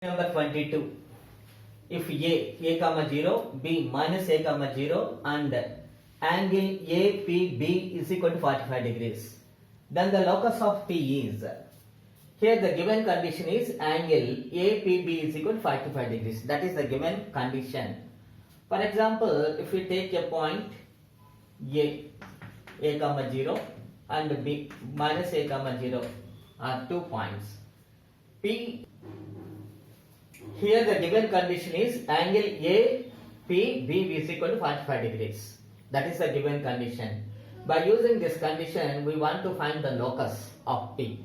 Number 22. If a comma 0, b minus a comma 0 and angle APB is equal to 45 degrees, then the locus of P is, here the given condition is angle APB is equal to 45 degrees. That is the given condition. For example, if we take a point a comma 0 and b minus a comma 0 are 2 points. P, here the given condition is angle APB is equal to 45 degrees. That is the given condition. By using this condition, we want to find the locus of P.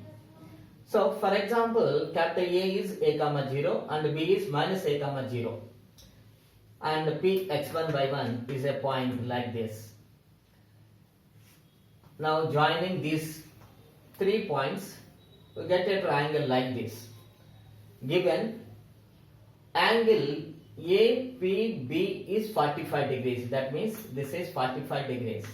So, for example, capital A is a comma 0 and B is minus a comma 0. And P x1 by 1 is a point like this. Now, joining these 3 points, we get a triangle like this. Given angle APB is 45 degrees. That means this is 45 degrees.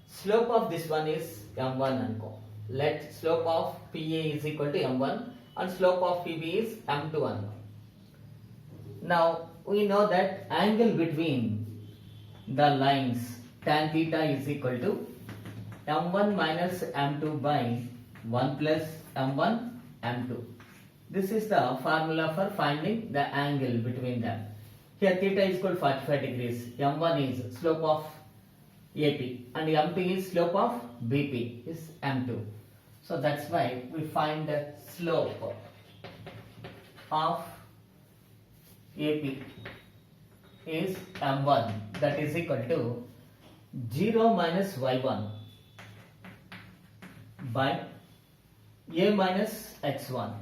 Slope of this one is m1 anko. Let slope of PA is equal to m1 and slope of PB is m2 anko. Now we know that angle between the lines tan theta is equal to m1 minus m2 by 1 plus m1 m2. This is the formula for finding the angle between them. Here theta is equal to 45 degrees. M1 is slope of AP and M2 is slope of BP is M2. So that's why we find the slope of AP is M1, that is equal to 0 minus Y1 by A minus X1.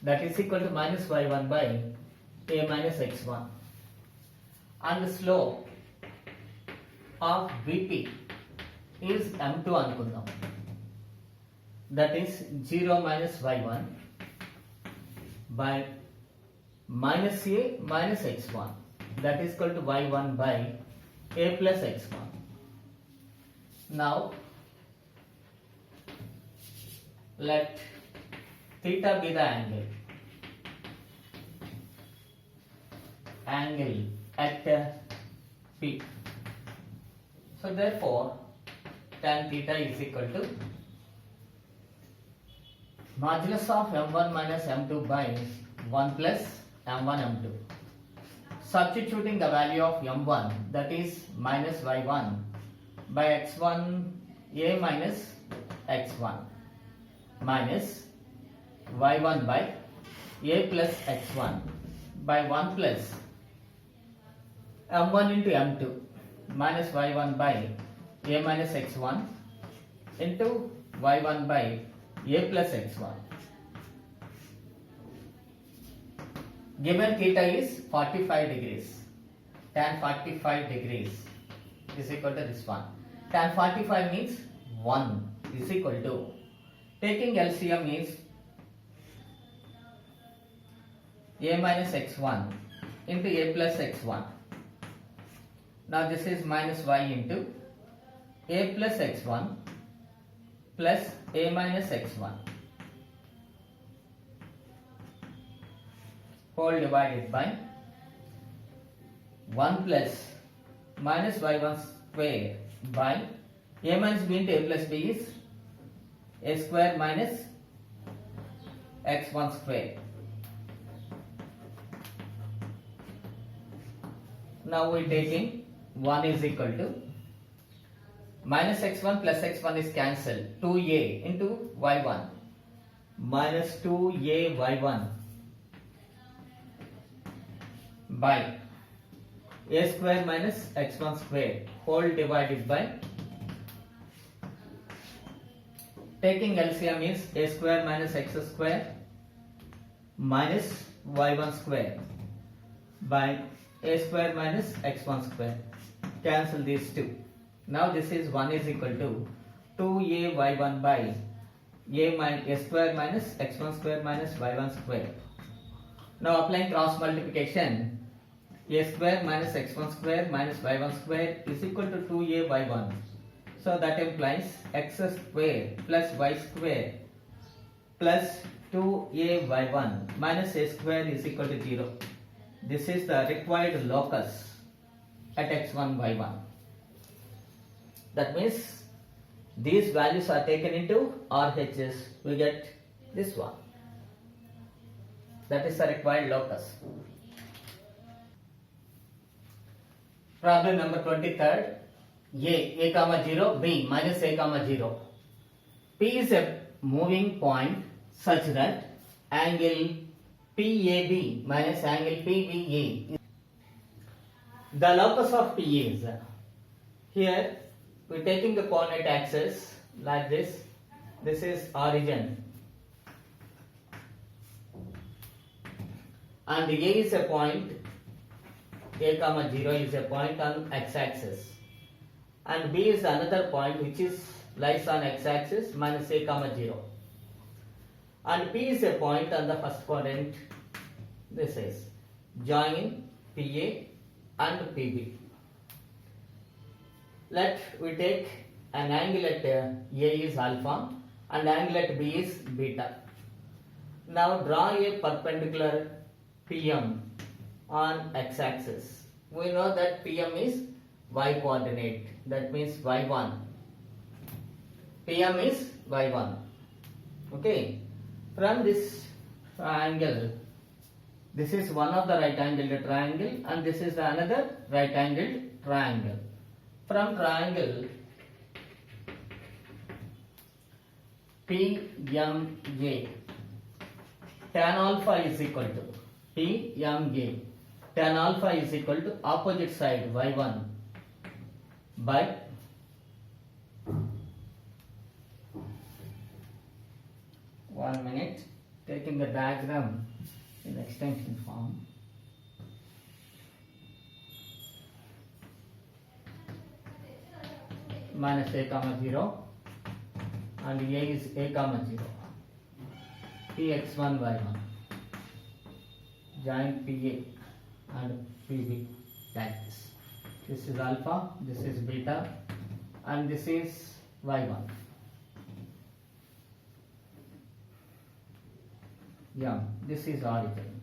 That is equal to minus y1 by a minus x1, and the slope of BP is m2 anukundam. That is 0 minus y1 by minus a minus x1, that is equal to y1 by a plus x1. Now let theta be the angle at P. So therefore tan theta is equal to modulus of m1 minus m2 by 1 plus m1 m2. Substituting the value of m1, that is minus y1 by x1 a minus x1 minus y1 by a plus x1 by 1 plus m1 into m2 minus y1 by a minus x1 into y1 by a plus x1. Given theta is 45 degrees. Tan 45 degrees is equal to this one. Tan 45 means 1 is equal to, taking LCM is a minus x1 into a plus x1. Now this is minus y into a plus x1 plus a minus x1 whole divided by 1 plus minus y1 square by a minus b into a plus b is a square minus x1 square. Now we are taking 1 is equal to minus x1 plus x1 is cancelled, 2a into y1 minus 2a y1 by a square minus x1 square whole divided by, taking LCM is a square minus x square minus y1 square by a square minus x1 square. Cancel these two. Now this is 1 is equal to 2a y1 by a square minus x1 square minus y1 square. Now applying cross multiplication, a square minus x1 square minus y1 square is equal to 2a y1. So that implies x square plus y square plus 2ay1 minus a square is equal to 0. This is the required locus at x1, y1. That means these values are taken into RHS, we get this one. That is the required locus. Problem number 23rd. A comma 0, B minus a comma 0. P is a moving point such that angle PAB minus angle PBA. The locus of P is, here we are taking the coordinate axis like this. This is origin. And A is a point, A comma 0 is a point on x-axis. And B is another point which lies on x-axis minus a comma 0. And P is a point on the first quadrant. This is join PA and PB. Let we take an angle at A is alpha and angle at B is beta. Now draw a perpendicular PM on x-axis. We know that PM is y coordinate, that means y1. PM is y1. Okay. From this triangle, this is one of the right angled triangle and this is another right angled triangle. From triangle PMA, tan alpha is equal to PMA. Tan alpha is equal to opposite side y1 by one minute, taking the diagram in extension form. Minus a comma 0 and A is a comma 0. Px1 y1. Join PA and PB like this. This is alpha, this is beta, and this is y1. Yeah, this is origin.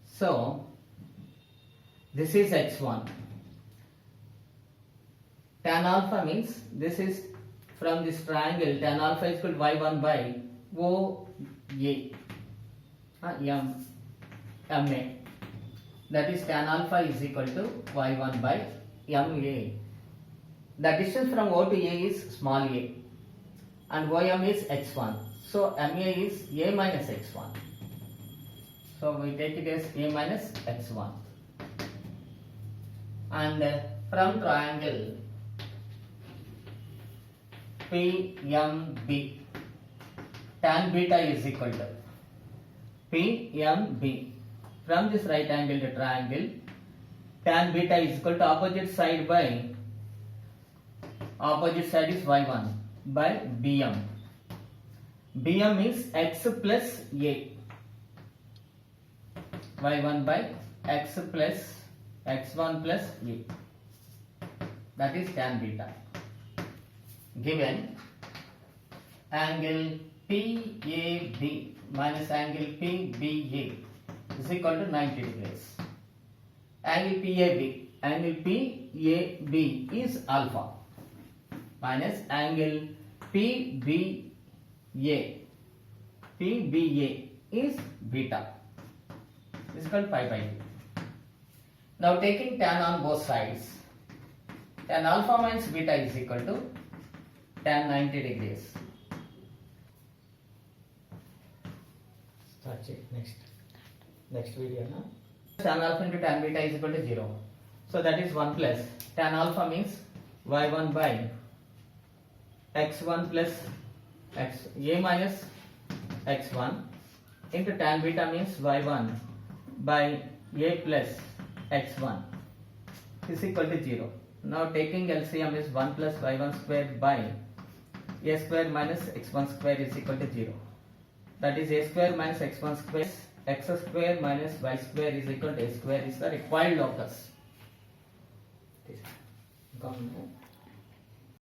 So, this is x1. Tan alpha means this is from this triangle, tan alpha is equal to y1 by OA. MA. That is tan alpha is equal to y1 by MA. The distance from O to A is small a and OM is x1. So MA is A minus x1. So we take it as A minus x1. And from triangle PMB, tan beta is equal to PMB. From this right angled triangle, tan beta is equal to opposite side is y1 by BM. BM is x plus a. Y1 by x plus x1 plus a. That is tan beta. Given angle PAB minus angle PBA is equal to 90 degrees. Angle PAB is alpha minus angle PBA is beta is equal to pi by 2. Now taking tan on both sides, tan alpha minus beta is equal to tan 90 degrees. Start it next video. No? Tan alpha into tan beta is equal to 0. So that is 1 plus tan alpha means y1 by x1 plus a minus x1 into tan beta means y1 by a plus x1 is equal to 0. Now taking LCM is 1 plus y1 square by a square minus x1 square is equal to 0. That is a square minus x1 square, x square minus y square is equal to a square is the required locus.